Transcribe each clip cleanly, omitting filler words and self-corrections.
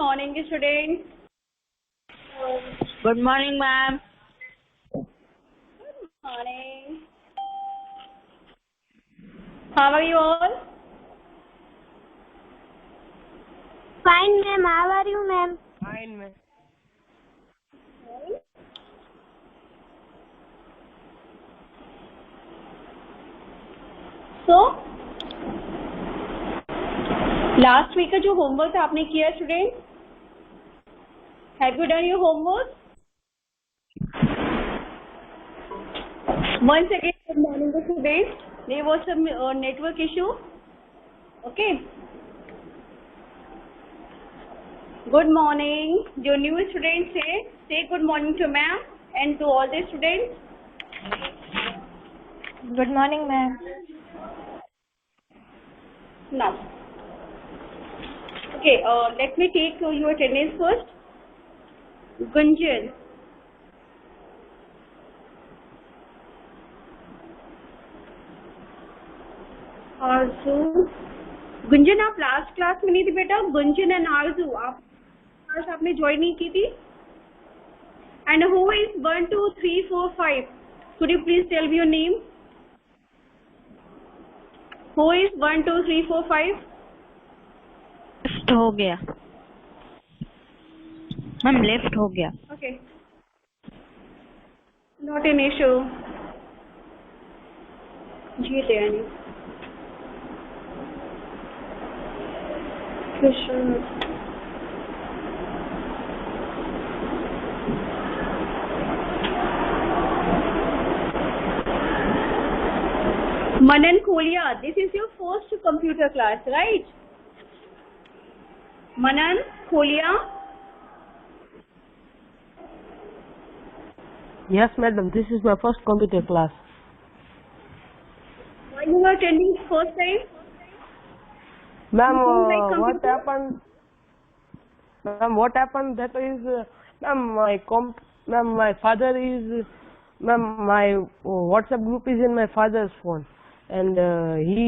morning, students. Good morning, ma'am. Good morning. How are you all? Fine, ma'am. How are you, ma'am? Fine, ma'am. So, last week का जो homework आपने किया students? Have you done your homework? Once again, good morning to students. There was some network issue. Okay. Good morning. जो new students है, say good morning to ma'am and to all the students. Good morning, ma'am. Now, okay. Let me take your attendance first. Gunjan. आरजू. गुंजन आप last class में नहीं थी बेटा. Gunjan and आरजू आप class आपने join नहीं की थी. And who is 1 2 3 4 5? Could you please tell me your name? Who is 1 2 3 4 5? Left हो गया मैम, लेफ्ट हो गया. Okay, not an issue. जी देनी Manan Kholia, this is your first computer class, right? Manan Kholia. Yes, madam. This is my first computer class. Why you are attending first time? Ma'am, You don't like what computer? happened? Ma'am, what happened? That is, ma'am, my father is, ma'am, my WhatsApp group is in my father's phone, and he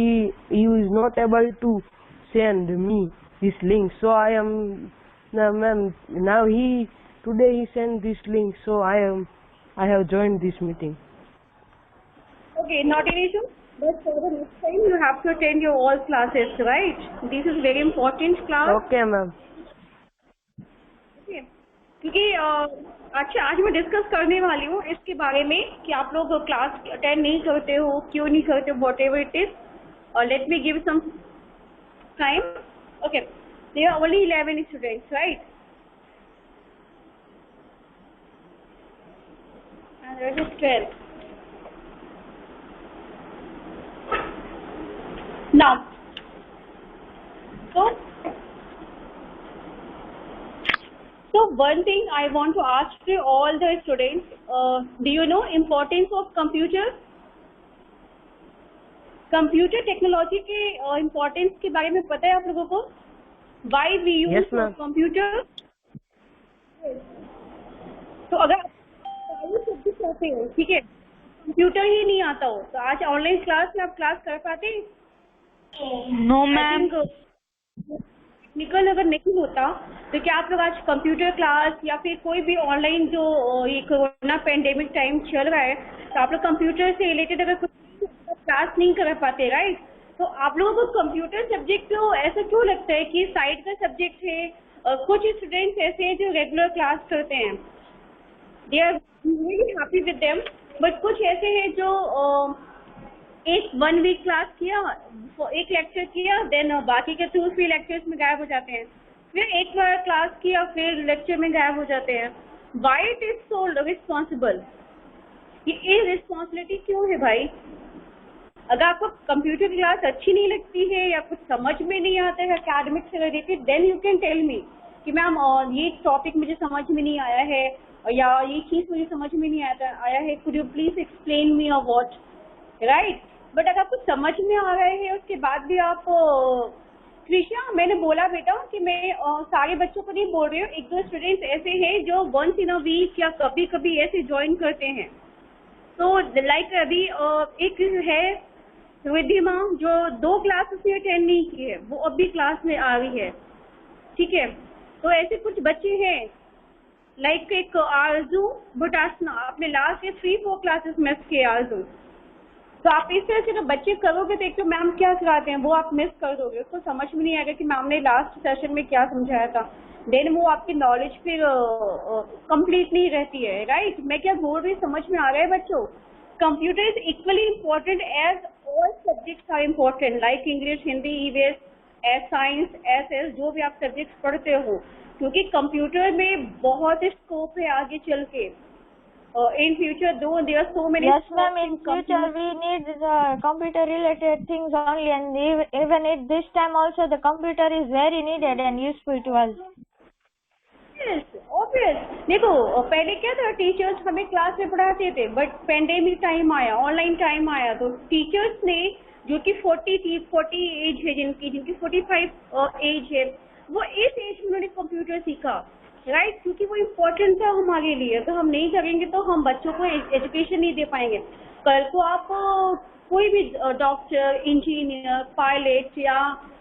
is not able to send me this link. So I am, ma'am, now today he sent this link. So I have joined this meeting. Okay, not an issue. But for the next time you have to attend your all classes, right? This is very important class. Okay, ma'am. Okay. क्योंकि अच्छा आज मैं discuss करने वाली हूँ इसके बारे में कि आप लोग क्लास अटेंड नहीं करते हो, क्यों नहीं करते हो, वॉट एवर इट इज. और let me give some time. Okay, there are only 11 students, right? And there is 12. Now, so one thing I want to ask to all the students, do you know importance of computer? Computer technology के importance के बारे में पता है आप लोगों को? Why we use Yes, ma'am. computer? तो अगर आप सब्जेक्ट करते हो, ठीक है, कंप्यूटर ही नहीं आता हो, तो आज ऑनलाइन क्लास में आप क्लास कर पाते? No ma'am. टेक्निकल अगर नहीं होता तो क्या आप लोग आज कंप्यूटर क्लास या फिर कोई भी ऑनलाइन जो ये कोरोना पेंडेमिक टाइम चल रहा है तो आप लोग कंप्यूटर से रिलेटेड अगर कुछ क्लास नहीं कर पाते, राइट? तो आप लोगों को कंप्यूटर सब्जेक्ट को ऐसा क्यों लगता है कि साइड का सब्जेक्ट है? कुछ स्टूडेंट्स ऐसे हैं जो रेगुलर क्लास करते हैं, they are really happy with them, but कुछ ऐसे हैं जो एक 1 वीक क्लास किया, एक लेक्चर किया, देन बाकी के 2-3 लेक्चर्स में गायब हो जाते हैं, फिर एक बार क्लास किया फिर लेक्चर में गायब हो जाते हैं. Why it is so responsible? ये रिस्पॉन्सिबिलिटी क्यों है भाई? अगर आपको कंप्यूटर क्लास अच्छी नहीं लगती है या कुछ समझ में नहीं आता है अकेडमिक से related, then you can tell me कि मैम ये टॉपिक मुझे समझ में नहीं आया है या ये चीज मुझे समझ में नहीं आया है, could you please explain me और व्हाट, राइट? बट अगर आपको समझ में आ रहे हैं उसके बाद भी आप कृष्णा, मैंने बोला बेटा कि मैं सारे बच्चों को नहीं बोल रही हूँ, 1-2 स्टूडेंट्स ऐसे हैं जो वंस इन अ वीक या कभी कभी ऐसे ज्वाइन करते हैं. तो लाइक अभी एक है रिद्धिमा जो 2 क्लास उसने अटेंड नहीं की है, वो अब भी क्लास में आ रही है, ठीक है? तो ऐसे कुछ बच्चे हैं लाइक एक आरजू बुटासना, आपने लास्ट के 3-4 क्लासेस मिस किए आरजू। तो आप इस तरह से जब बच्चे करोगे तो एक तो मैम क्या सिखाते हैं वो आप मिस कर दोगे, उसको समझ में नहीं आएगा कि मैम ने लास्ट सेशन में क्या समझाया था, देन वो आपकी नॉलेज फिर कंप्लीट नहीं रहती है, राइट। मैं क्या बोल रही समझ में आ रहा है बच्चों। Computer is equally important as all subjects are important, like English, Hindi, EVS, as science, as जो भी आप सब्जेक्ट्स पढ़ते हो, क्योंकि कंप्यूटर में बहुत स्कोप है आगे चल के। In future, though there are so many. Yes, ma'am. In future, we need the computer-related things only, and even at this time also, the computer is very needed and useful to us. Yes, obvious. देखो पहले क्या था, teachers हमें class में पढ़ाते थे, but pandemic time आया, online time आया, तो टीचर्स ने जो कि 40 एज है जिनकी 45 एज है, वो इस एज में उन्होंने कंप्यूटर सीखा, राइट, क्योंकि वो इम्पोर्टेंट था हमारे लिए। तो हम नहीं करेंगे तो हम बच्चों को एजुकेशन नहीं दे पाएंगे। कल को आप कोई भी डॉक्टर, इंजीनियर, पायलट या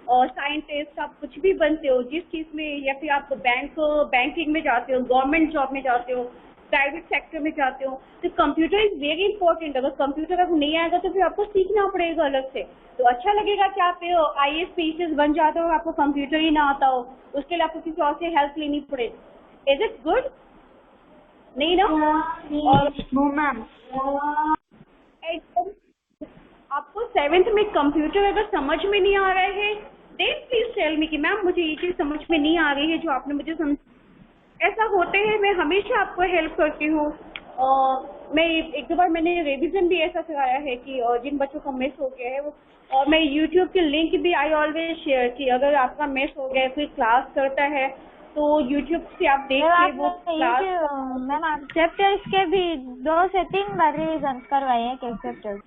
साइंटिस्ट, आप कुछ भी बनते हो जिस चीज में, या फिर आप बैंकिंग में जाते हो, गवर्नमेंट जॉब में जाते हो, प्राइवेट सेक्टर में जाते हो, तो कंप्यूटर इज वेरी इंपॉर्टेंट। अगर कंप्यूटर आपको नहीं आएगा तो फिर आपको सीखना पड़ेगा अलग से। तो अच्छा लगेगा कि आप IAS PCS बन जाते हो और आपको कंप्यूटर ही ना आता हो, उसके लिए आपको किसी और से हेल्प लेनी पड़े। Is it good? नहीं ना? और नो मैम। आपको 7th में कंप्यूटर अगर समझ में नहीं आ रहा है, देन प्लीज टेल मी कि मैम मुझे ये चीज समझ में नहीं आ रही है जो आपने मुझे ऐसा होते हैं, मैं हमेशा आपको हेल्प करती हूँ। मैं 1-2 बार मैंने रिवीजन भी ऐसा कराया है कि जिन बच्चों का मिस हो गया है वो, और मैं यूट्यूब की लिंक भी आई ऑलवेज शेयर की, अगर आपका मिस हो गया कोई क्लास करता है तो यूट्यूब से आप देख के वो क्लास। मैम आप चैप्टर्स के भी 2 से 3 बार रिवीजन करवाए हैं कि chapters?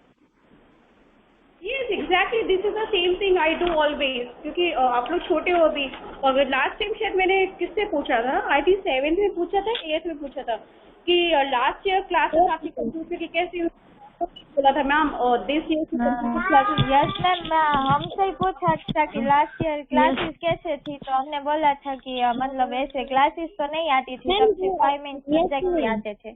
Yes, exactly. This is the same thing I do always. क्योंकि आप लोग छोटे हो अभी, और लास्ट टाइम शायद मैंने किससे पूछा था, आई थिंक 7th में पूछा था, 8th में पूछा था कि लास्ट ईयर क्लासेस आपकी कंप्यूटर की कैसे, बोला था मैम दिस ईयर की कंप्यूटर क्लासेस। यस मैम, हमसे ही पूछा था कि लास्ट ईयर क्लासेस कैसे थी, तो हमने बोला था कि मतलब ऐसे क्लासेस तो नहीं आती थी, तब से 5 मिनट सब्जेक्ट ही आते थे।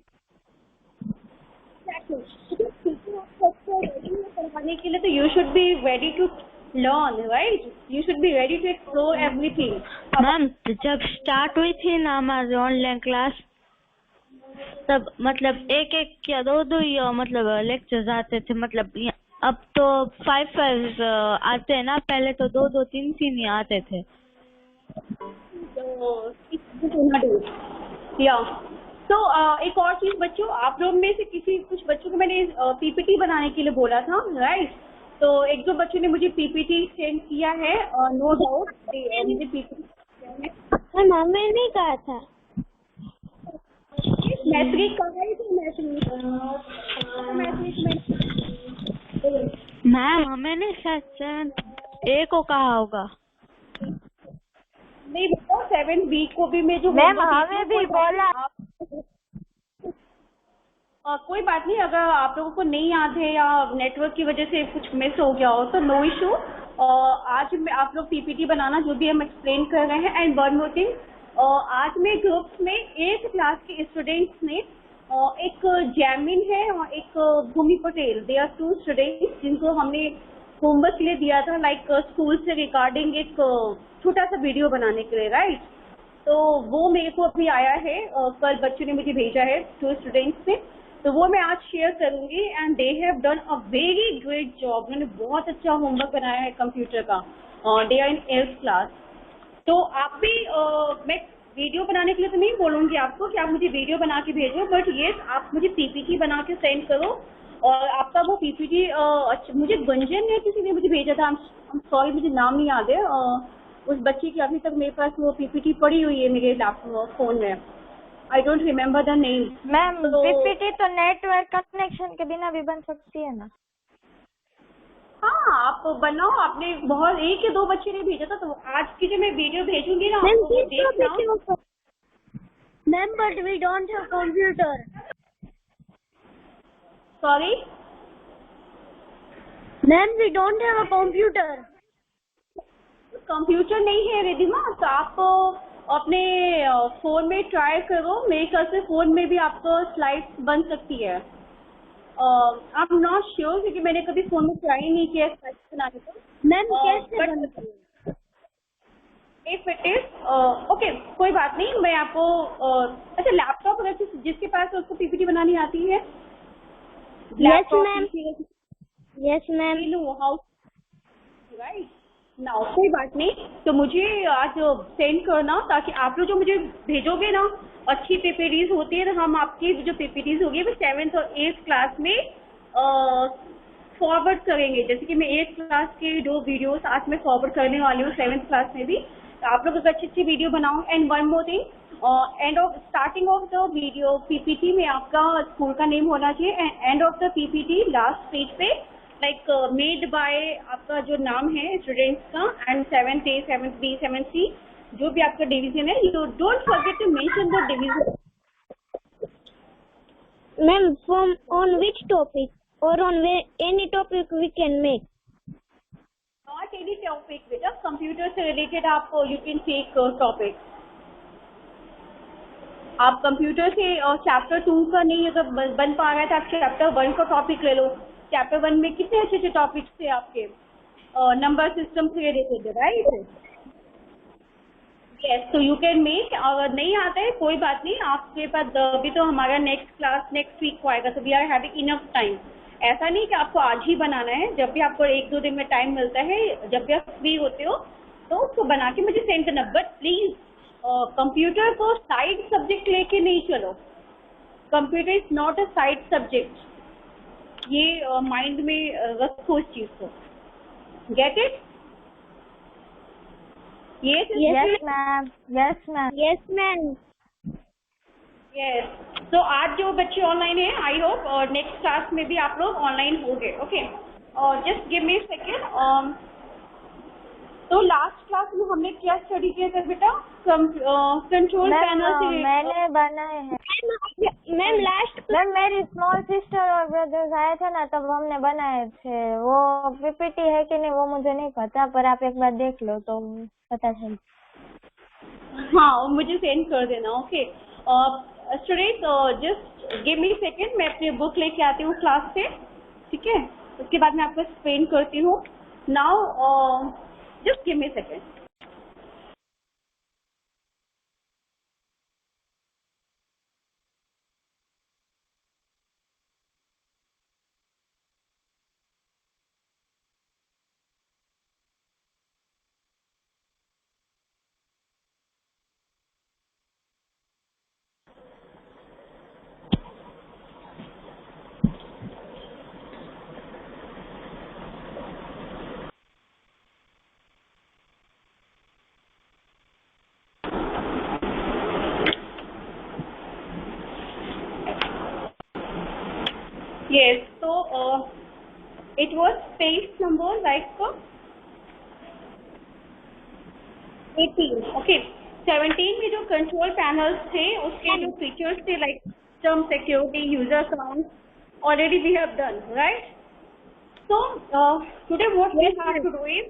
करवाने के लिए तो you should be ready to learn, right, you should be ready to explore everything. Ma'am जब स्टार्ट हुई थी ना हमारी ऑनलाइन क्लास, तब मतलब 1-1 या 2-2 मतलब लेक्चर्स आते थे, मतलब अब तो 5 आते हैं ना, पहले तो 2-2, 3-3 ही आते थे। या तो एक और चीज बच्चों, आप लोग में से कुछ बच्चों को मैंने PPT बनाने के लिए बोला था, राइट, तो 1-2 बच्चों ने मुझे PPT सेंड किया है, नो डाउट मुझे PPT हमें नहीं कहा था। मैम हमें नहीं, शायद 7th A को कहा होगा। नहीं बताओ, 7th B को भी मैं जो मैम हमें भी बोला। कोई बात नहीं, अगर आप लोगों को नहीं याद है या नेटवर्क की वजह से कुछ मिस हो गया हो तो नो इशू। आज आप लोग PPT बनाना जो भी हम एक्सप्लेन कर रहे हैं। एंड वन मोर थिंग, आज में ग्रुप्स में 8th क्लास के स्टूडेंट्स ने, एक जैमिन है और एक भूमि पटेल, दे आर 2 स्टूडेंट्स जिनको हमने होमवर्क के लिए दिया था, लाइक स्कूल से रिगार्डिंग एक छोटा सा वीडियो बनाने के लिए, राइट। तो वो मेरे को अभी आया है, कल बच्चों ने मुझे भेजा है 2 स्टूडेंट्स ने, तो वो मैं आज शेयर करूंगी। And they have done a very great job, उन्होंने बहुत अच्छा होमवर्क बनाया है कंप्यूटर का, they are in 8th class. तो आप भी मैं वीडियो बनाने के लिए तो नहीं बोलूंगी आपको कि आप मुझे वीडियो बना के भेजो, बट ये आप मुझे PPT बना के सेंड करो। और आपका वो PPT मुझे गुंजन ने किसी ने मुझे भेजा था, सॉरी मुझे नाम नहीं याद है, उस बच्ची की अभी तक मेरे पास वो PPT पड़ी हुई है मेरे लैपटॉप फोन में, I don't remember the name. Ma'am PPT तो नेटवर्क कनेक्शन के बिना भी बन सकती है ना? हाँ आप बनाओ, आपने बहुत 1 या 2 बच्चे ने भेजा था, तो आज की जो मैं वीडियो भेजूंगी ना मैम, आपको वो देखना। Ma'am but we don't have computer. Sorry ma'am we don't have a computer. Computer नहीं है रिधिमा, तो आप अपने फोन में ट्राई करो, मेरे ख्याल से फोन में भी आपको स्लाइड्स बन सकती है। आई एम नॉट श्योर क्योंकि मैंने कभी फोन में ट्राई नहीं किया स्लाइड्स बनाने को। मैम कैसे बनती है? इफ इट इज ओके, कोई बात नहीं, मैं आपको अच्छा लैपटॉप अगर जिसके पास है उसको पीपीटी बनानी आती है? Yes ma'am, yes ma'am. How right now, कोई बात नहीं, तो मुझे आज सेंड करना ताकि आप लोग जो मुझे भेजोगे ना अच्छी पीपीटीज होती है, तो हम आपकी जो पीपीटीज होगी वो 7th और 8th क्लास में फॉरवर्ड करेंगे। जैसे कि मैं 8th क्लास के 2 वीडियोस आज मैं फॉरवर्ड करने वाली हूँ 7th क्लास में भी। तो आप लोग अच्छी अच्छी वीडियो बनाओ। And one more thing, end of starting of the video PPT में आपका स्कूल का नेम होना चाहिए, and end of the PPT last page पे लाइक मेड बाय आपका जो नाम है स्टूडेंट्स का, and 7th A, 7th B, 7th C, जो भी आपका डिवीजन है, you don't forget to mention the division. Ma'am from on which topic और on any topic we can make? Not any topic बेटा, कंप्यूटर से related आप you can take topic. आप computer से चैप्टर 2 का नहीं अगर बन पा रहा है तो आप चैप्टर 1 का टॉपिक ले लो। चैप्टर 1 में कितने अच्छे अच्छे टॉपिक्स थे आपके नंबर सिस्टम से रिलेटेड, राइट? यस, तो यू कैन मेक। अगर नहीं आता है कोई बात नहीं, आपके पास अभी तो हमारा नेक्स्ट क्लास नेक्स्ट वीक को आएगा, तो we are having enough time. ऐसा नहीं कि आपको आज ही बनाना है, जब भी आपको 1-2 दिन में टाइम मिलता है, जब भी आप फ्री होते हो तो उसको बना के मुझे सेंड करना। बट प्लीज कंप्यूटर को साइड सब्जेक्ट लेके नहीं चलो। Computer is not a side subject, ये माइंड में रखो इस चीज को। Get it? Yes ma'am, yes ma'am, yes ma'am. Yes, तो आज जो बच्चे ऑनलाइन है, आई होप और नेक्स्ट क्लास में भी आप लोग ऑनलाइन होंगे। ओके, और जस्ट गिव मी सेकेंड। तो लास्ट क्लास में हमने क्या स्टडी किया था बेटा? कंट्रोल पैनल से मैंने बनाए हैं मैम लास्ट मैम। मेरी स्मॉल सिस्टर और ब्रदर्स आए थे ना, तब हमने बनाए थे। वो पीपीटी है कि नहीं वो मुझे नहीं पता, पर आप एक बार देख लो तो पता चल। हाँ, मुझे सेंड कर देना। Okay student, just give me second, मैं अपनी बुक लेके आती हूँ क्लास से, ठीक है? उसके बाद मैं आपको एक्सप्लेन करती हूँ। Now just give me second. Yes, so it was page number like 18. Okay, 17 में जो कंट्रोल पैनल्स थे उसके जो फीचर्स थे like system, security, user account, already we have done, right? So today what we have to do is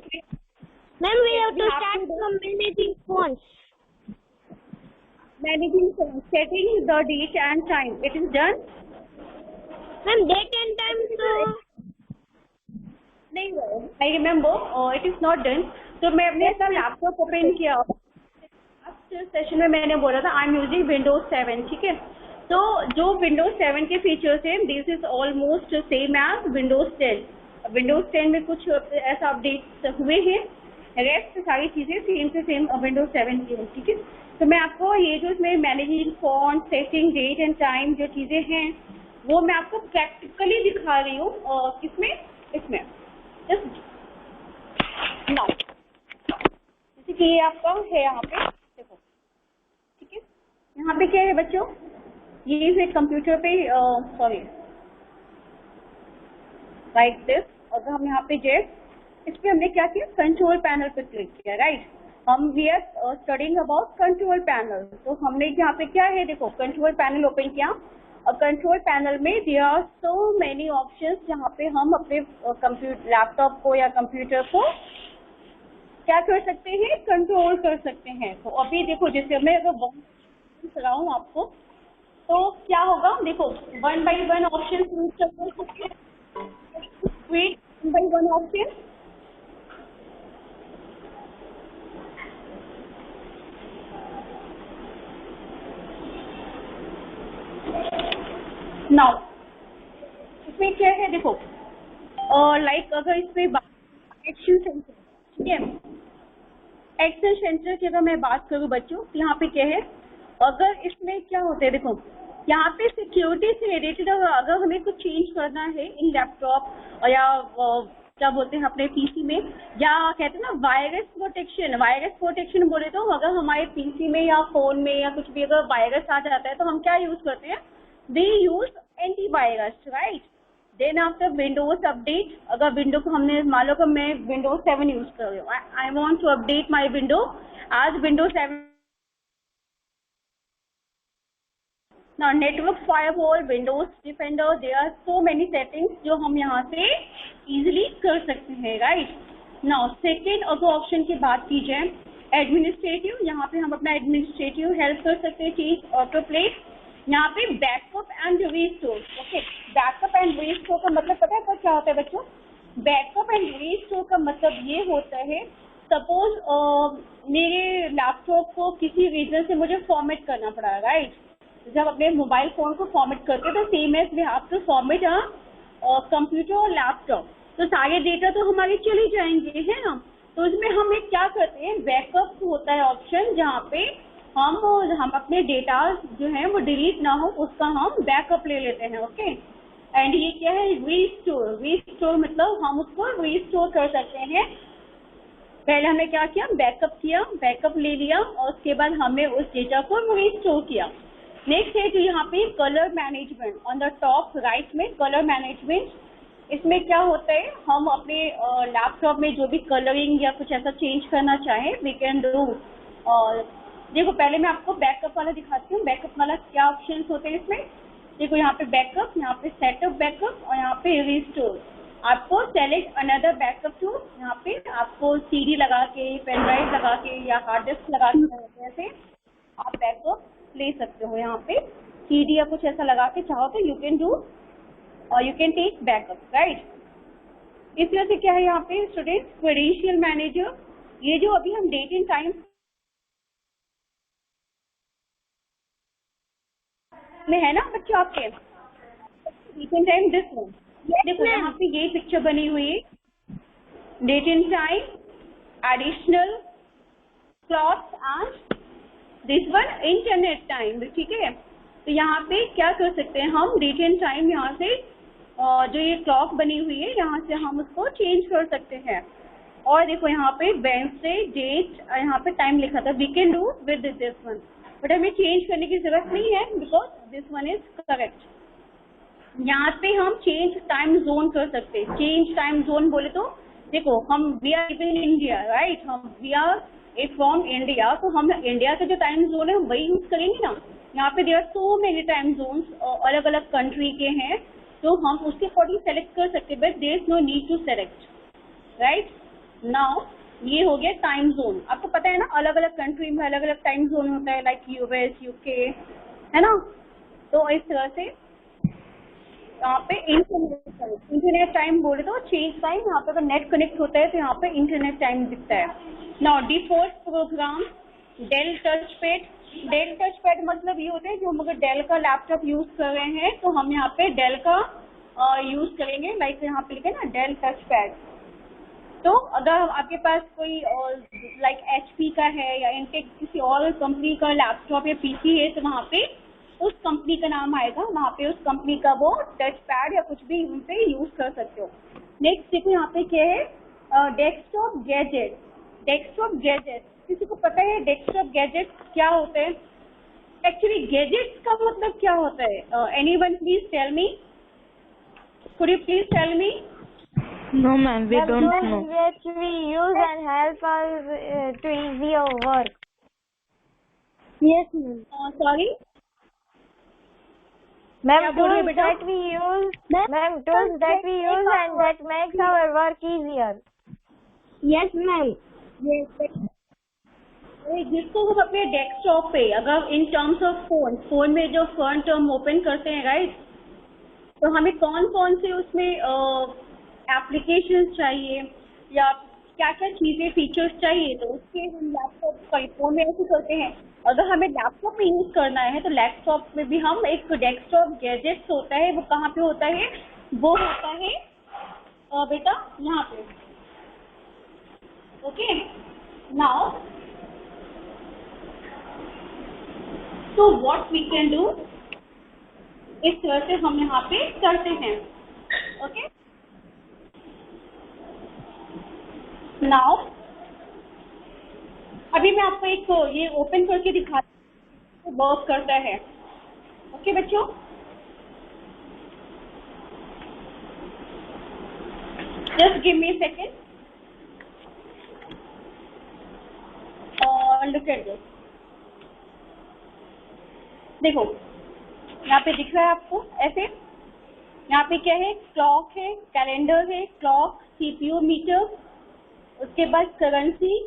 Ma'am, we have to start from managing phones. managing setting the date and time. It is done. Ma'am, date and time so नहीं, I remember it is not done. तो मैं अपने अपना laptop open किया, last session में मैंने बोला था आई एम यूजिंग विंडोज 7, ठीक है? तो जो विंडोज 7 के फीचर्स हैं this is almost same as Windows 10। Windows 10 में कुछ ऐसा अपडेट्स हुए हैं, रेस्ट सारी चीजें सेम से सेम विंडोज 7 की हैं, ठीक है? तो मैं आपको ये जो इसमें managing font, setting, date and time जो चीजें हैं वो मैं आपको प्रैक्टिकली दिखा रही हूँ। किसमें? इसमें जस्ट नाउ, जैसे कि ये आपका है यहाँ पे देखो, ठीक है? यहाँ पे क्या है बच्चों, ये इस कंप्यूटर पे सॉरी राइट दिस, अगर हम यहाँ पे जाए इस पे हमने क्या किया, कंट्रोल पैनल पे क्लिक किया, राइट? हम we are studying about control panel. तो हमने यहाँ पे क्या है देखो, कंट्रोल पैनल ओपन किया और कंट्रोल पैनल में there are so many options जहाँ पे हम अपने कंप्यूटर लैपटॉप को या कंप्यूटर को क्या कर सकते हैं, कंट्रोल कर सकते हैं। तो अभी देखो जैसे मैं अगर कराऊँ आपको तो क्या होगा, देखो 1 by 1 ऑप्शन यूज कर सकते हैं। Wait 1 by 1 option. नाउ इसमें क्या है देखो, लाइक अगर इसमें एक्शन सेंटर, ठीक है, एक्शन सेंटर की अगर मैं बात करूँ बच्चों, तो यहाँ पे क्या है, अगर इसमें क्या होता है देखो, यहाँ पे सिक्योरिटी से रिलेटेड अगर हमें कुछ चेंज करना है इन लैपटॉप और या क्या बोलते हैं अपने पीसी में, या कहते हैं ना वायरस प्रोटेक्शन बोले तो अगर हमारे पीसी में या फोन में या कुछ भी अगर वायरस आ जाता है तो हम क्या यूज करते हैं, we use antivirus, right. Then after Windows update, अगर विंडो को हमने मान लो कि मैं विंडोज 7 यूज कर रही हूँ, I want to update my window आज Windows 7। Now network firewall, Windows Defender, there are so many settings जो हम यहाँ से easily कर सकते हैं, right? Now second अगर ऑप्शन की बात की जाए एडमिनिस्ट्रेटिव, यहाँ पे हम अपना एडमिनिस्ट्रेटिव हेल्प कर सकते हैं, चीज ऑटो प्ले, यहाँ पे backup and restore. Okay, backup and restore का मतलब पता है क्या होता है बच्चों? बैकअप एंड रीस्टोर का मतलब ये होता है, सपोज मेरे लैपटॉप को किसी रीजन से मुझे फॉर्मेट करना पड़ा, राइट? जब अपने मोबाइल फोन को फॉर्मेट करते हैं तो same as we have to format computer और लैपटॉप, तो सारे डेटा तो हमारे चले जाएंगे, है ना। तो इसमें हम एक क्या करते हैं, बैकअप होता है ऑप्शन, जहाँ पे हम अपने डेटा जो है वो डिलीट ना हो उसका हम बैकअप ले लेते हैं। ओके, एंड ये क्या है, रीस्टोर मतलब हम उसको रीस्टोर कर सकते हैं। पहले हमने क्या किया, बैकअप ले लिया और उसके बाद हमने उस डेटा को रीस्टोर किया। नेक्स्ट है जो यहाँ पे colour management, on the top right में कलर मैनेजमेंट, इसमें क्या होता है, हम अपने लैपटॉप में जो भी कलरिंग या कुछ ऐसा चेंज करना चाहें वी कैन डू। देखो पहले मैं आपको बैकअप वाला दिखाती हूँ, बैकअप वाला क्या ऑप्शन होते हैं इसमें। देखो यहाँ पे बैकअप, यहाँ पे सेटअप बैकअप और यहाँ पे रिस्टोर। आपको सेलेक्ट अनदर बैकअप टू, यहाँ पे आपको सीडी लगा के, पेन ड्राइव लगा के या हार्ड डिस्क लगा के ऐसे आप बैकअप ले सकते हो। यहाँ पे सीडी या कुछ ऐसा लगा के चाहो तो यू कैन डू और you can take backup, right. इस तरह से क्या है यहाँ पे स्टूडेंट, क्रेडेंशियल मैनेजर, ये जो अभी हम डेट एंड टाइम में है ना बच्चों आपके, date and time this one, देखो यहाँ पे ये पिक्चर बनी हुई है, date and time, additional cloth and this one internet time, ठीक है। तो यहाँ पे क्या कर सकते हैं हम, डेट एंड टाइम यहाँ से जो ये क्लॉक बनी हुई है यहाँ से हम उसको चेंज कर सकते हैं। और देखो यहाँ पे वेडनेसडे डेट, यहाँ पे टाइम लिखा था, we can do with this one, but हमें चेंज करने की जरूरत नहीं है because this one is correct. यहाँ पे हम चेंज टाइम जोन कर सकते हैं। चेंज टाइम जोन बोले तो देखो हम we are living in India, right, हम वी आर फ्रॉम इंडिया, तो हम इंडिया का जो टाइम जोन है वही यूज करेंगे ना। यहाँ पे there are so many time zones, अलग अलग कंट्री के हैं, तो हम उसके अकॉर्डिंग सेलेक्ट कर सकते हैं, but there is no need to select, right. Now ये हो गया टाइम जोन। आपको पता है ना अलग अलग कंट्री में अलग अलग टाइम जोन होता है, लाइक यूएस, यूके, है ना। तो इस तरह से यहाँ पे इंटरनेट टाइम बोले तो चेंज टाइम, यहाँ पे अगर नेट कनेक्ट होता है तो यहाँ पे इंटरनेट टाइम दिखता है। Now default program, Dell touch pad. Dell touch pad मतलब ये होता है जो हम अगर डेल का लैपटॉप यूज कर रहे हैं तो हम यहाँ पे डेल का यूज करेंगे, लाइक यहाँ पे लिखे ना डेल टच पैड। तो अगर आपके पास कोई लाइक एचपी का है या इनटेक किसी और कंपनी का लैपटॉप या पीसी है तो वहाँ पे उस कंपनी का नाम आएगा, वहाँ पे उस कंपनी का वो टच पैड या कुछ भी उन पे यूज कर सकते हो। नेक्स्ट देखो यहाँ पे क्या है, डेस्कटॉप गैजेट। डेस्कटॉप गैजेट किसी को पता है डेस्कटॉप गैजेट क्या होते हैं? एक्चुअली गैजेट्स का मतलब क्या होता है? Anyone please tell me, could you please tell me? No ma'am, we don't know. Which we use and help us to easy our work. Yes, ma'am. Sorry? Ma'am, बोल रहे tools बेटा? that we use, ma'am, tools that we use and that makes our work easier. Yes, ma'am. जिसको हम अपने desktop पे, अगर in terms of phone में जो फ्रंट हम ओपन करते हैं राइट, तो हमें कौन कौन से उसमें एप्लीकेशन चाहिए या क्या क्या चीज़ें फीचर्स चाहिए, तो उसके हम लैपटॉप फोन में ऐसे करते हैं। अगर हमें लैपटॉप में यूज़ करना है तो लैपटॉप में भी हम एक डेस्कटॉप गैजेट्स होता है, वो कहाँ पे होता है, वो होता है बेटा यहाँ पे। ओके, नाउ तो व्हाट वी कैन डू, इस तरह से हम यहाँ पे करते हैं। ओके, नाउ अभी मैं आपको एक ये ओपन करके दिखाती हूँ वर्क करता है। ओके बच्चों, जस्ट गिव मी सेकेंड और लुक एट दिस। देखो यहाँ पे दिख रहा है आपको ऐसे, यहाँ पे क्या है, क्लॉक है, कैलेंडर है, क्लॉक, सीपीयू मीटर, उसके बाद currency,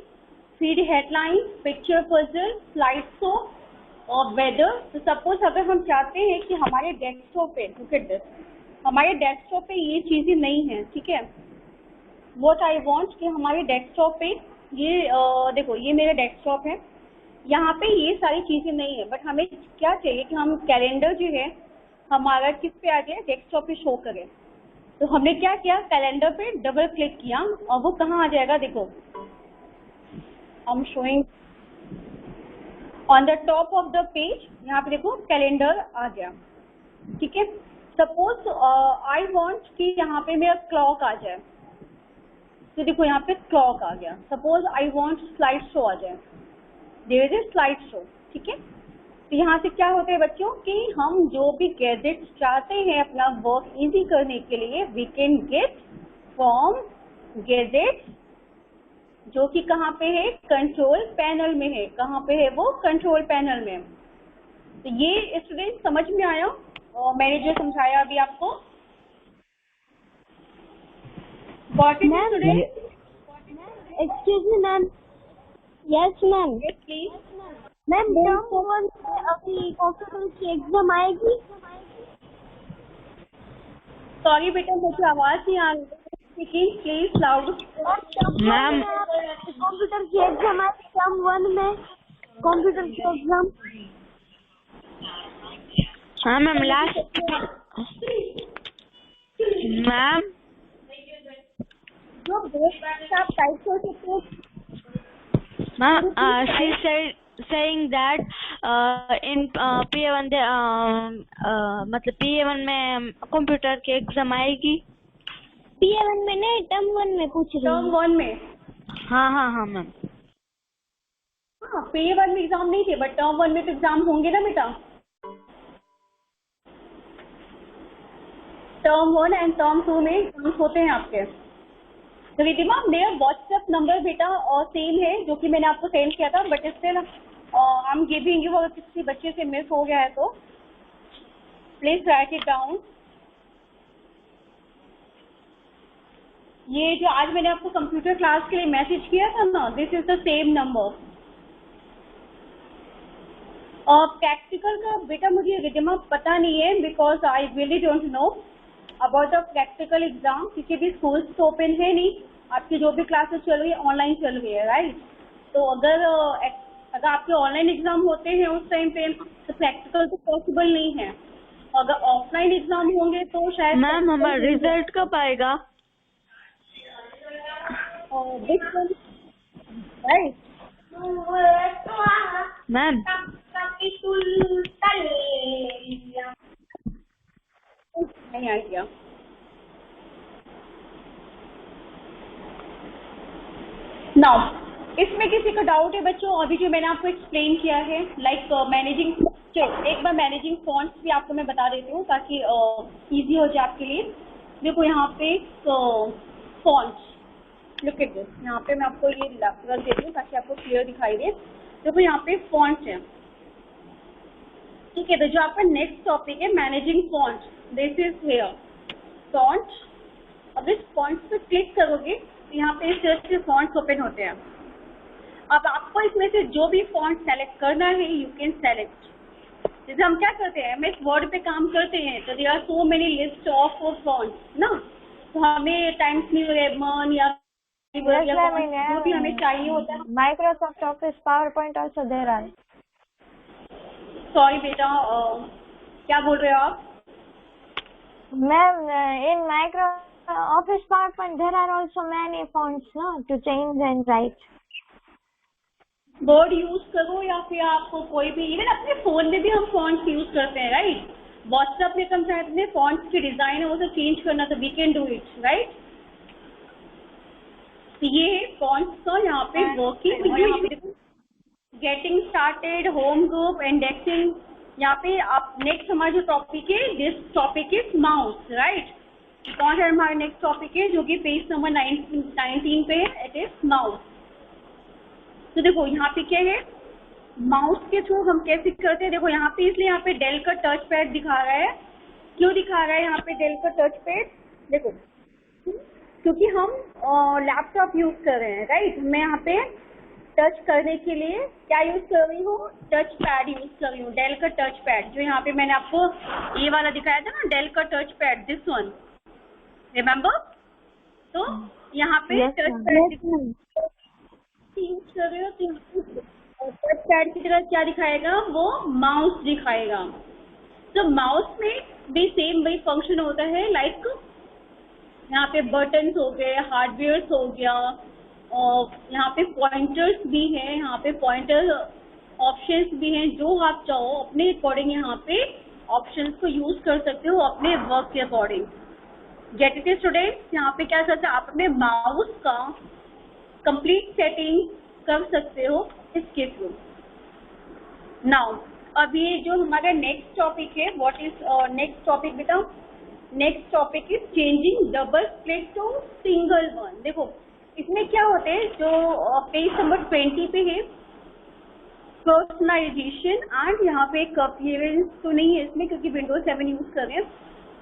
feed headline, picture puzzle, slide show और वेदर। तो सपोज अगर हम चाहते हैं कि हमारे डेस्कटॉप पे, लुक एट दिस, हमारे डेस्कटॉप पे ये चीजें नहीं है, ठीक है, व्हाट आई वांट कि हमारे डेस्कटॉप पे ये देखो ये मेरा डेस्कटॉप है, यहाँ पे ये सारी चीजें नहीं है, बट हमें क्या चाहिए कि हम कैलेंडर जो है हमारा किस पे आ जाए, डेस्कटॉप पे शो करे। तो हमने क्या किया, कैलेंडर पे डबल क्लिक किया और वो कहाँ आ जाएगा, देखो I am showing on the top of the page, यहाँ पे देखो कैलेंडर आ गया। ठीक है, सपोज आई वांट कि यहाँ पे मेरा क्लॉक आ जाए, तो देखो यहाँ पे क्लॉक आ गया। Suppose I want slide show आ जाए, देयर इज स्लाइड शो। ठीक है, तो यहाँ से क्या होता है बच्चों कि हम जो भी गैजेट्स चाहते हैं अपना वर्क इजी करने के लिए, we can get from gadgets, जो कि कहाँ पे है, कंट्रोल पैनल में है। कहाँ पे है वो, कंट्रोल पैनल में। तो ये स्टूडेंट समझ में आया और मैंने जो समझाया अभी आपको, got it student? Excuse me ma'am. Yes ma'am. Please ma'am, term 1 में अभी कंप्यूटर की एग्जाम आएगी? सॉरी बेटा, मुझे आवाज नहीं आ रही, speaking please loud. Ma'am computer की एग्जाम आएगी टर्म 1 में, कंप्यूटर की एग्जाम। हाँ मैम, लास्ट मैम जो बेस आप टाइप कर सकते हो। Ma'am, she said saying that in PA1 मतलब PA1 में कंप्यूटर की एग्जाम आएगी। PA1 में नहीं, टर्म 1 में पूछ रही टर्म हूँ। 1 में। हाँ हाँ हाँ मैम। हाँ, PA1 में एग्जाम नहीं थे, बट टर्म 1 में तो एग्जाम होंगे ना बेटा। टर्म 1 एंड टर्म 2 में एग्जाम्स होते हैं आपके। तो रितिमा, मेरा व्हाट्सएप नंबर बेटा और सेम है जो कि मैंने आपको सेंड किया था, but still I am giving you, अगर किसी बच्चे से मिस हो गया है तो प्लीज राइट इट डाउन। ये जो आज मैंने आपको कंप्यूटर क्लास के लिए मैसेज किया था ना, this is the same number. और प्रैक्टिकल का बेटा मुझे रितिमा पता नहीं है, because I really don't know about the practical exam, क्योंकि भी स्कूल्स तो ओपन है नहीं, आपकी जो भी क्लासेस चल रही है ऑनलाइन चल रही है, राइट। तो अगर आपके ऑनलाइन एग्जाम होते हैं उस टाइम पे, तो प्रैक्टिकल तो पॉसिबल नहीं है। अगर ऑफलाइन एग्जाम होंगे तो शायद। मैम, हमारा रिजल्ट कब आएगा? राइट मैम नहीं आइडिया। नाउ इसमें किसी का डाउट है बच्चों? अभी जो मैंने आपको एक्सप्लेन किया है, लाइक मैनेजिंग, एक बार मैनेजिंग फॉन्ट्स भी आपको मैं बता देती हूँ ताकि इजी हो जाए आपके लिए। देखो यहाँ पे फॉन्ट्स, लुक एट दिस, यहाँ पे मैं आपको ये रख देती हूँ ताकि आपको क्लियर दिखाई दे। देखो यहाँ पे फॉन्ट्स है, ठीक है। तो जो आपका नेक्स्ट टॉपिक है managing fonts, this is here fonts. अब इस फॉन्ट्स पे क्लिक करोगे तो यहाँ पे इस तरह से फॉन्ट्स ओपन होते हैं। अब आपको इसमें से जो भी फॉन्ट सेलेक्ट करना है यू कैन सेलेक्ट। जैसे हम क्या करते हैं MS वर्ड पे काम करते हैं तो there are so many list of fonts ना, तो हमें टाइम्स न्यू रोमन या जो भी हमें चाहिए होता है। Microsoft Office, PowerPoint also there are. Sorry बेटा, क्या बोल रहे हो आप? Ma'am, in Office PowerPoint there are also many fonts, no, to change and write. Word use करो या फिर आपको कोई भी, इवन अपने फोन में भी हम फॉन्ट्स यूज करते हैं, राइट? व्हाट्सएप में हम चाहते हैं फॉन्ट्स की डिजाइन है वो तो चेंज करना, तो we can do it, right? ये फॉन्ट्स का यहाँ पे working, getting started, home group, indexing. यहाँ पे आप नेक्स्ट हमारा जो टॉपिक है, this topic is mouse, right? कौन सा हमारा नेक्स्ट टॉपिक है जो कि पेज नंबर 19 पे है, इट इज माउस। तो देखो यहाँ पे क्या है, माउस के थ्रू हम कैसे करते हैं। देखो यहाँ पे, इसलिए यहाँ पे डेल का टच पैड दिखा रहा है। क्यों दिखा रहा है यहाँ पे डेल का टच पैड? देखो क्योंकि हम लैपटॉप यूज कर रहे हैं, राइट? मैं यहाँ पे टच करने के लिए क्या यूज कर रही हूँ, टच पैड यूज कर रही हूँ, डेल का टच पैड। जो यहाँ पे मैंने आपको ये वाला दिखाया था ना, डेल का touch pad, this one, remember? तो यहाँ पे टच पैड यूज कर रहे हो तो टच पैड की तरह क्या दिखाएगा, वो माउस दिखाएगा। तो माउस में भी सेम वही फंक्शन होता है, लाइक यहाँ पे बटन्स हो गए, हार्डवेयर हो गया, और यहाँ पे पॉइंटर्स भी हैं, यहाँ पे पॉइंटर ऑप्शंस भी हैं। जो आप चाहो अपने अकॉर्डिंग यहाँ पे ऑप्शंस को यूज कर सकते हो अपने वर्क के अकॉर्डिंग। Get it students? यहाँ पे क्या करते हैं, आप अपने माउस का कंप्लीट सेटिंग कर सकते हो इसके थ्रू। नाउ अब ये जो हमारा नेक्स्ट टॉपिक है, व्हाट इज नेक्स्ट टॉपिक बेटा? Next topic is changing double click to single one. देखो इसमें क्या होता है, जो पेज नंबर 20 पे है, पर्सनलाइजेशन एंड यहाँ पे एक अपीयरेंस तो नहीं है इसमें क्योंकि विंडोज 7 यूज कर रहे हैं।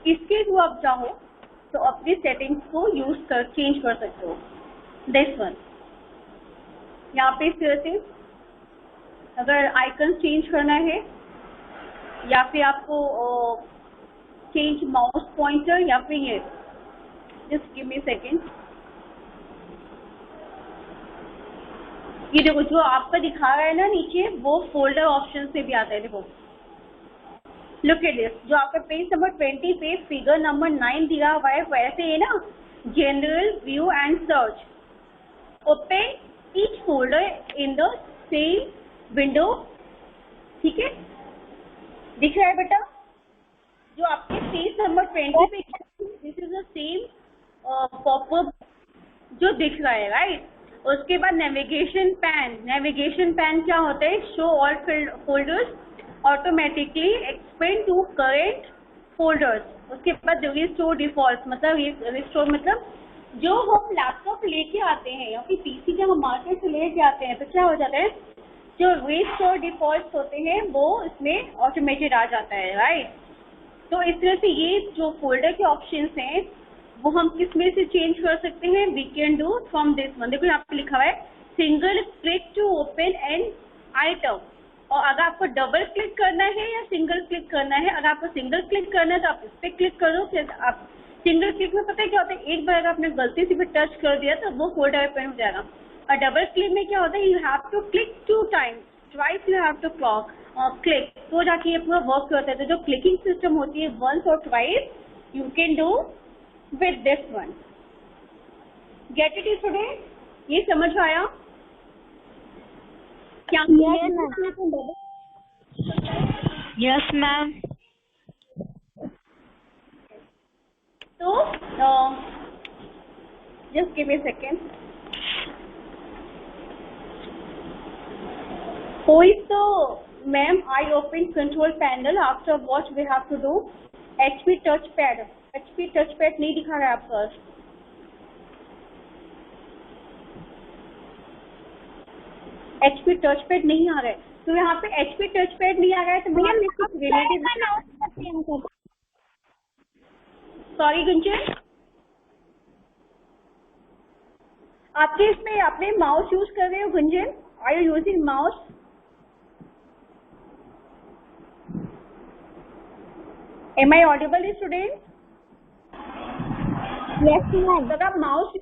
इसके थ्रू आप चाहो तो अपनी सेटिंग्स को यूज कर चेंज कर सकते हो। दिस वन यहाँ पे सिर्फ अगर आइकन चेंज करना है या फिर आपको चेंज माउस पॉइंटर या फिर ये, जस्ट गिव मी सेकेंड। ये देखो जो आपका दिखा रहा है ना नीचे, वो फोल्डर ऑप्शन से भी आता है। देखो लुक एट दिस, जो आपका पेज नंबर 20 पे फिगर नंबर 9 दिया हुआ है वैसे है ना, general view and search, open each folder in the same window. ठीक है, दिख रहा है बेटा? जो आपके पेज नंबर 20 पे, this is the same popup जो दिख रहा है, राइट? उसके बाद नेविगेशन पैन। नेविगेशन पैन क्या होता है, show all folders automatically expand to current folders. उसके बाद रिस्टोर डिफॉल्ट, मतलब रिस्टोर मतलब जो हम लैपटॉप लेके आते हैं या फिर पीसी जब हम मार्केट से लेके आते हैं तो क्या हो जाता है, जो रिस्टोर डिफॉल्ट होते हैं वो इसमें ऑटोमेटेड आ जाता है, राइट? तो इस तरह से ये जो फोल्डर के ऑप्शंस हैं वो हम किस में से चेंज कर सकते हैं, we can do from this one. देखो यहाँ पे लिखा हुआ है single click to open an item. और अगर आपको डबल क्लिक करना है या सिंगल क्लिक करना है, अगर आपको सिंगल क्लिक करना है तो आप इस पे क्लिक करो। फिर आप सिंगल क्लिक में पता है क्या होता है, एक बार अगर आपने गलती से भी टच कर दिया तो वो फोल्डर ओपन हो जाएगा। और डबल क्लिक में क्या होता है, you have to click 2 times, twice you have to click, तो जाके ये पूरा वर्क होता है। तो जो क्लिकिंग सिस्टम होती है वंस और twice, you can do with this one. Get it student? ये समझ आया क्या? Yes ma'am. तो just give me a second. Who is the ma'am? I open control panel. After what we have to do? HP touchpad. HP touchpad नहीं दिखा रहा है आपका। HP touchpad नहीं आ रहा है, तो यहाँ पे HP touchpad नहीं आ रहा है तो भैया रिलेटिव, सॉरी गुंजन, आपके इसमें अपने माउस यूज कर रहे हो Gunjan? Are you using mouse? Am I audible, students? Yes, ma'am. अगर आप माउस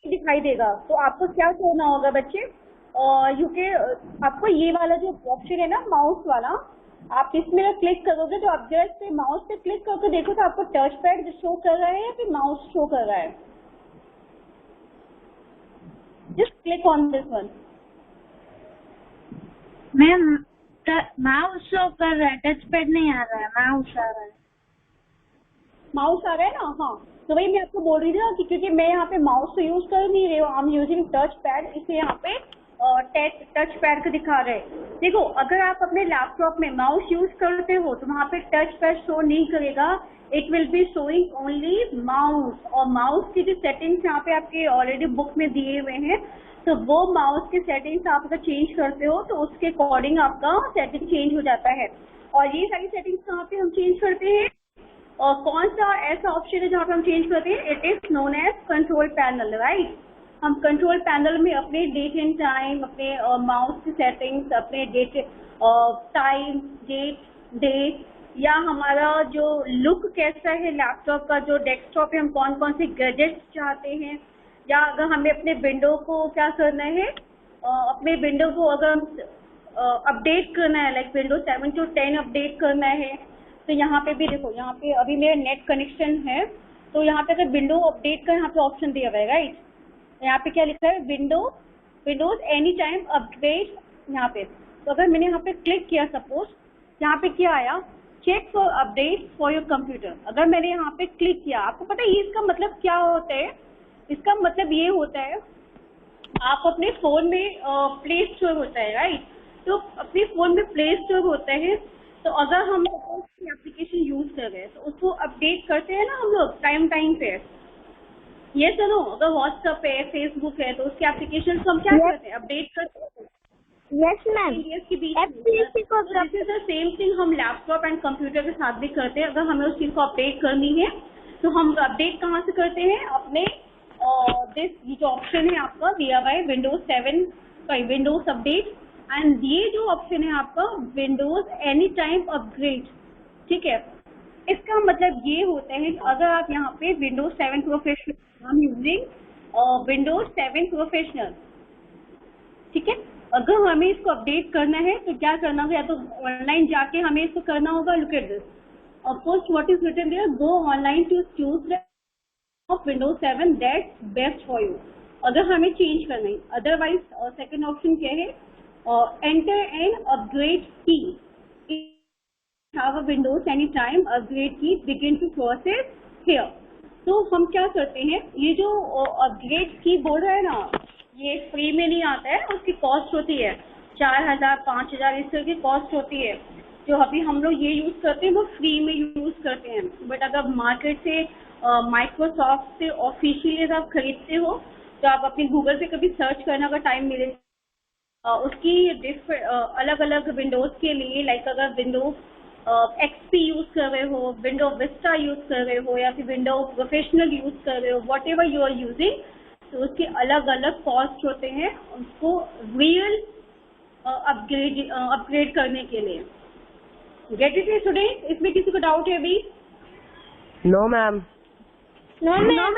दिखाई देगा तो आपको क्या करना होगा बच्चे? और आपको ये वाला जो ऑप्शन है ना माउस वाला, आप इसमें क्लिक करोगे तो आप जस्ट पे माउस पे क्लिक करके देखो तो आपको टच पैड शो कर रहा है या फिर माउस शो कर रहा है? Just click on this one. Ma'am mouse show कर रहा है, टच पैड नहीं आ रहा है, माउस आ रहा है. माउस आ रहा है ना? हाँ, तो वही मैं आपको बोल रही थी ना कि क्योंकि मैं यहाँ पे माउस तो यूज कर नहीं रही हूँ, I am using touch pad, इसलिए यहाँ पे टच पैड को दिखा रहे हैं. देखो, अगर आप अपने लैपटॉप में माउस यूज करते हो तो वहाँ पे टच पैड शो नहीं करेगा, it will be showing only mouse. और माउस की जो सेटिंग्स यहाँ पे आपके ऑलरेडी बुक में दिए हुए हैं, तो वो माउस की सेटिंग्स आप अगर चेंज करते हो तो उसके अकॉर्डिंग आपका सेटिंग चेंज हो जाता है. और ये सारी सेटिंग्स कहाँ पे हम चेंज करते हैं और कौन सा ऐसा ऑप्शन है जहाँ पे हम चेंज करते हैं? It is known as control panel, right. हम कंट्रोल पैनल में अपने डेट एंड टाइम, अपने माउस की सेटिंग्स, अपने डेट टाइम, डेट या हमारा जो लुक कैसा है लैपटॉप का, जो डेस्कटॉप पे हम कौन कौन से गैजेट्स चाहते हैं, या अगर हमें अपने विंडो को क्या करना है, अपने विंडो को अगर अपडेट करना है, लाइक विंडो 7 to 10 अपडेट करना है, तो यहाँ पे भी देखो, यहाँ पे अभी मेरा नेट कनेक्शन है तो यहाँ पे अगर विंडो अपडेट का यहाँ पे ऑप्शन दिया हुआ है, राइट. यहाँ पे क्या लिखा है? Windows any time update. यहाँ पे तो अगर मैंने यहाँ पे क्लिक किया, सपोज यहाँ पे क्या आया? Check for update for your computer. अगर मैंने यहाँ पे क्लिक किया, आपको पता है ये इसका मतलब क्या होता है? इसका मतलब ये होता है, आप अपने फोन में प्ले स्टोर होता है, राइट. तो अपने फोन में प्ले स्टोर होता है, तो अगर हम एप्लीकेशन यूज कर रहे हैं तो उसको अपडेट करते हैं ना हम लोग टाइम पे. ये सुनो, अगर व्हाट्सएप है, फेसबुक है, तो उसके एप्लीकेशन को हम क्या करते हैं? अपडेट करते हैं. Yes, ma'am. के बीच FTC को this is the same thing हम लैपटॉप एंड कंप्यूटर के साथ भी करते हैं. अगर हमें उस चीज को अपडेट करनी है तो हम अपडेट कहाँ से करते हैं? अपने दिस ये जो ऑप्शन है आपका दिया हुआ है विंडोज अपडेट, एंड ये जो ऑप्शन है आपका विंडोज एनी टाइम अपग्रेड. ठीक है, इसका मतलब ये होता है कि अगर आप यहाँ पे विंडोज 7 प्रोफेशनल, हम यूजिंग विंडोज 7 प्रोफेशनल, ठीक है. अगर हमें इसको अपडेट करना है तो क्या करना होगा? या तो ऑनलाइन जाके हमें इसको करना होगा. Look at this, of course what is written there, go online to choose of Windows 7 that's best for you. अगर हमें चेंज करना है, अदरवाइज सेकंड ऑप्शन क्या है? एंटर एन अपग्रेड की. have a Windows anytime upgrade key begin to process here. तो हम क्या करते हैं, ये जो अपग्रेड की बोल रहा है ना, ये फ्री में नहीं आता है, उसकी कॉस्ट होती है 4000 5000 इस तरह की कॉस्ट होती है. जो अभी हम लोग ये यूज करते हैं वो फ्री में यूज करते हैं. बट अगर मार्केट से माइक्रोसॉफ्ट से ऑफिशियली आप खरीदते हो तो आप अपनी गूगल पे कभी सर्च करना का टाइम मिले, उसकी अलग अलग विंडोज के लिए, लाइक अगर विंडो एक्सपी यूज कर रहे हो, विंडो विस्टा यूज कर रहे हो, या फिर विंडो प्रोफेशनल यूज कर रहे हो, whatever you are using, तो उसके अलग अलग कॉस्ट होते हैं उसको रियल अपग्रेड करने के लिए. Get it student? इसमें किसी को डाउट है अभी? No ma'am. No, ma'am.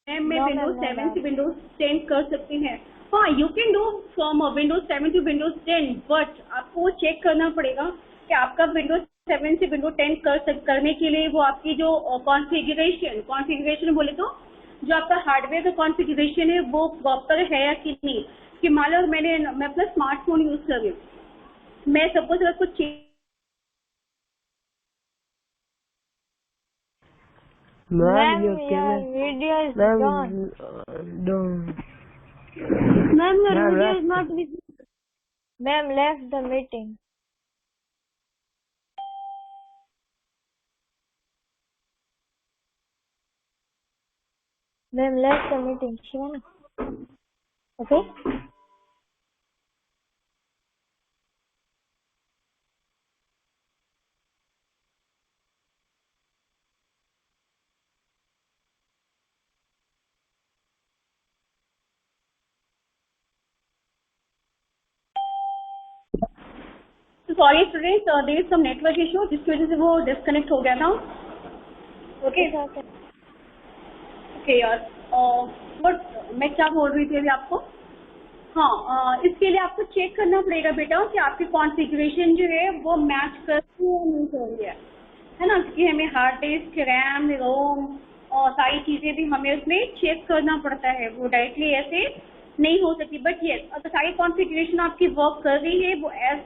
मैं विंडोज 7 से विंडोज 10 कर सकते हैं. हाँ, you can do from Windows 7 to Windows 10, but आपको वो चेक करना पड़ेगा कि आपका विंडोज 7 से विंडोज 10 करने के लिए वो आपकी जो कॉन्फ़िगरेशन बोले तो जो आपका हार्डवेयर का कॉन्फ़िगरेशन है वो प्रॉपर है या कि नहीं. कि मान लो मैं अपना स्मार्टफोन यूज कर रही हूँ, मैं सपोज अगर कुछ Ma'am, your your video is gone. don't. Ma'am, your Ma'am, video left. is not visible. Ma'am left the meeting. Ma'am left the meeting. Shivana. Okay? Sorry students, there is some network issue जिसकी वजह से वो disconnect हो गया था। Okay okay यार, but मैं क्या बोल रही थी अभी आपको? हाँ, इसके लिए आपको चेक करना पड़ेगा बेटा कि आपकी कॉन्फ़िगरेशन जो है वो मैच कर रही है या नहीं कर रही है ना, क्योंकि हमें हार्ड डिस्क, रैम, रोम और सारी चीज़ें भी हमें उसमें चेक करना पड़ता है, वो डायरेक्टली ऐसे नहीं हो सकती। बट ये अगर सारी कॉन्फ़िगरेशन आपकी वर्क कर रही है, वो एज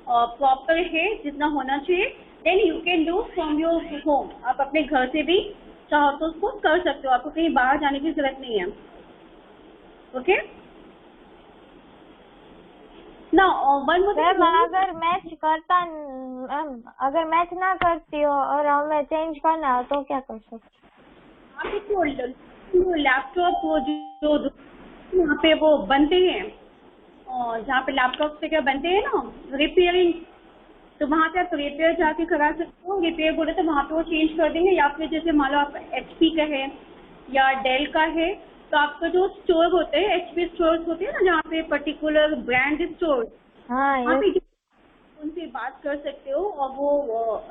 प्रॉपर है जितना होना चाहिए, then you can do from your home. आप अपने घर से भी चाहो तो उसको कर सकते हो, आपको कहीं बाहर जाने की जरूरत नहीं है। ओके ना, वन मैम अगर मैच ना करती हो और हमें चेंज करना हो तो क्या कर सकते? आप इसको लैपटॉप जो यहाँ पे वो बनते हैं, जहाँ पे लैपटॉप से क्या बनते हैं ना रिपेयरिंग, तो वहाँ से आप रिपेयर जाके करा सकते हो। रिपेयर बोले तो वहाँ पे वो चेंज कर देंगे, या फिर जैसे मान लो आप HP का है या डेल का है, तो आपका जो स्टोर होते हैं HP स्टोर्स होते हैं ना, जहाँ पे पर्टिकुलर ब्रांड स्टोर, हाँ, वहाँ पे उनसे बात कर सकते हो, और वो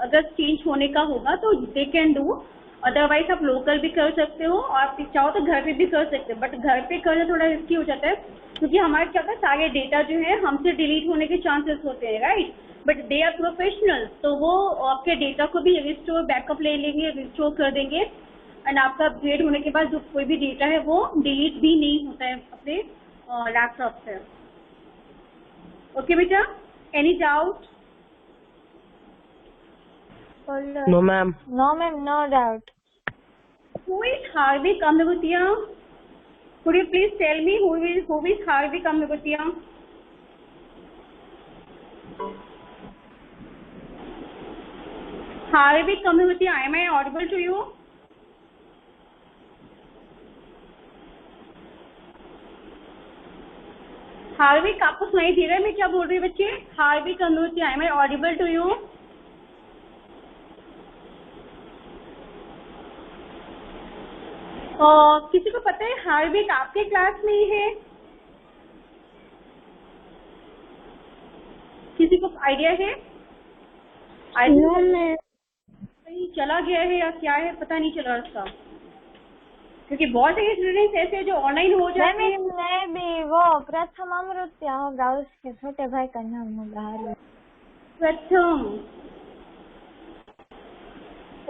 अगर चेंज होने का होगा तो दे कैन डू। अदरवाइज आप लोकल भी कर सकते हो, और आप चाहो तो घर पे भी कर सकते हो, बट घर पे करना थोड़ा रिस्की हो जाता है, क्योंकि हमारे क्या होता है सारे डेटा जो है हमसे डिलीट होने के चांसेस होते हैं, right. But they are professional, तो वो आपके डेटा को भी रिस्टोर, बैकअप ले लेंगे, रिस्टोर कर देंगे, एंड आपका अपग्रेड होने के बाद जो कोई भी डेटा है वो डिलीट भी नहीं होता है अपने लैपटॉप से। ओके बेटा, any doubt? No, ma'am. No ma'am, no doubt. Who is Harvik Amrutiya? Could you please tell me who is Harvik Amrutiya? Harvik Amrutiya, am I audible to you? हार्विक, आपको सुनाई दे रहा है मैं क्या बोल रही हूँ बच्चे? हार्विक Amritiya, am I audible to you? किसी को पता है हार्विक आपके क्लास में ही है? किसी को आइडिया है? कहीं चला गया है या क्या है, पता नहीं चला उसका, क्योंकि बहुत सारे स्टूडेंट्स ऐसे जो ऑनलाइन हो जाते हैं। मैं भी वो प्रथम अमृतिया होगा, उसके छोटे भाई का नाम होगा Pratham.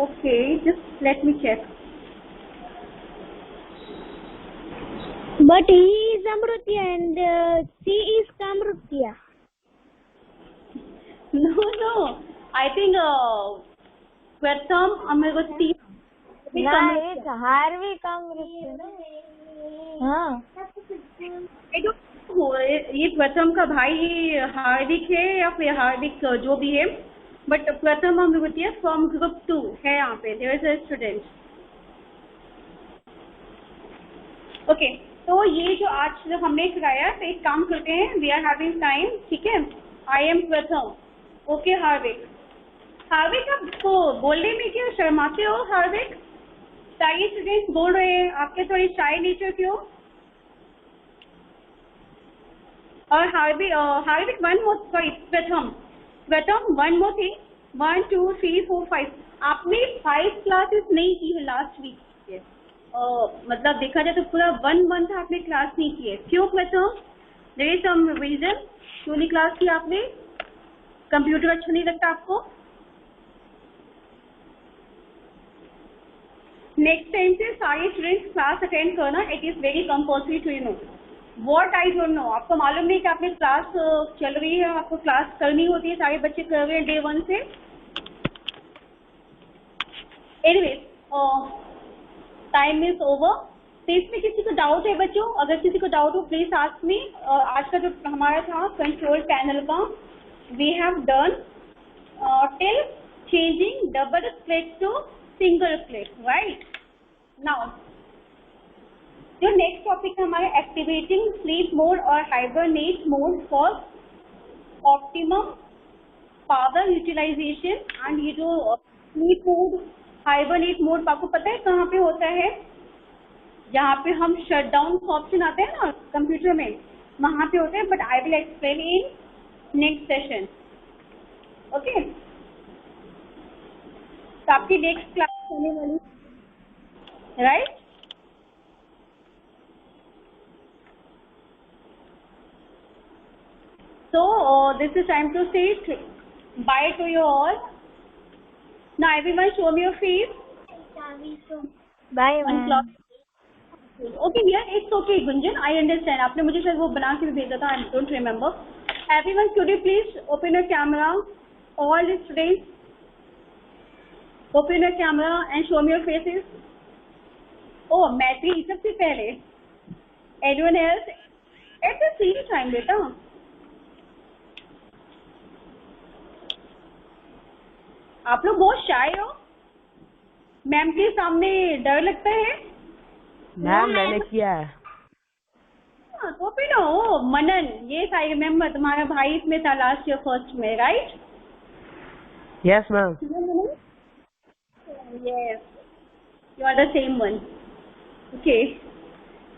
Okay, just let me check. But he is Amrutiya and she is Kamrutiya. No, I think Pratham Amrutiya. it's Harvik Amrutiya. हाँ, I don't know, ये प्रथम का भाई हार्दिक है या फिर हार्दिक जो भी है, बट प्रथम अमृतिया फ्रॉम ग्रुप 2 है यहाँ पे, there is a student. Okay, तो ये जो आज हमने सिखाया, तो एक काम करते हैं, वी आर हैविंग टाइम, ठीक है। आई एम प्रथम। ओके हार्दिक, हार्दिक आपको बोलने में क्यों शर्माते हो? हार्दिक, सारे स्टूडेंट्स बोल रहे हैं, आपके थोड़ी शाय नेचर क्यों? और हार्दिक वन मोर, सॉरी प्रथम वन मोर थिंग, 1 2 3 4 5 आपने 5 क्लासेस नहीं की है लास्ट वीक के, मतलब देखा जाए तो पूरा 1 मंथ आपने क्लास नहीं की है। क्यों प्रथम? देयर इज सम रीजन क्यों नहीं क्लास की आपने? कंप्यूटर अच्छा नहीं लगता आपको? नेक्स्ट टाइम से सारे स्टूडेंट्स क्लास अटेंड करना, it is very compulsory to you know. What I don't know, आपको मालूम नहीं कि आपने क्लास चल रही है, आपको क्लास करनी होती है, सारे बच्चे कर रहे हैं डे 1 से। Anyways, time is over. तो इसमें किसी को डाउट है बच्चों? अगर किसी को डाउट हो प्लीज आस्क मी। आज का जो हमारा था कंट्रोल पैनल का, we have done till changing double click to single click, right. Now जो नेक्स्ट टॉपिक है हमारा, एक्टिवेटिंग स्लीप मोड और hibernate mode for optimum power utilization. And ये जो स्लीप मोड, हाइबरनेट मोड आपको पता है कहाँ पे होता है? जहाँ पे हम शट डाउन ऑप्शन आते हैं ना कंप्यूटर में, वहाँ पे होते हैं, but I will explain in next session. Okay, तो आपकी नेक्स्ट क्लास होने वाली, right? So this is time to say bye to you all. Now everyone show me your face. Bye One ma'am. clock. Okay, yeah, it's okay, Gunjan. I understand. आपने मुझे शायद वो बना के भी भेजा था. I don't remember. Everyone, could you please open your camera? All the students, open your camera and show me your faces. Oh, Matri, सबसे पहले. Anyone else? At the same time, बेटा. आप लोग बहुत शाय हो. मैम के सामने डर लगता है. मैम मैंने किया है. हाँ, तो फिर ओ मनन, ये आई रिमेम्बर, तुम्हारा भाई इसमें था लास्ट ईयर फर्स्ट में, right? Yes ma'am. Yes, you are the same one. Okay.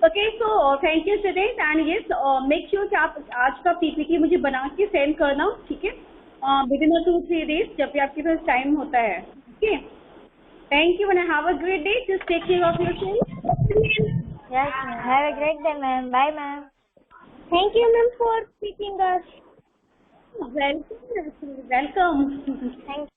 Okay, so thank you students and yes, make sure कि आप आज का PPT मुझे बना के सेंड करना, ठीक है? Within 2-3 days जब भी आपके पास टाइम होता है. Okay. Thank you and have a great day. Just take care of yourself. Yes, ma'am. Have a great day, ma'am. Bye, ma'am. Thank you, ma'am, for teaching us. Welcome. Welcome. Thank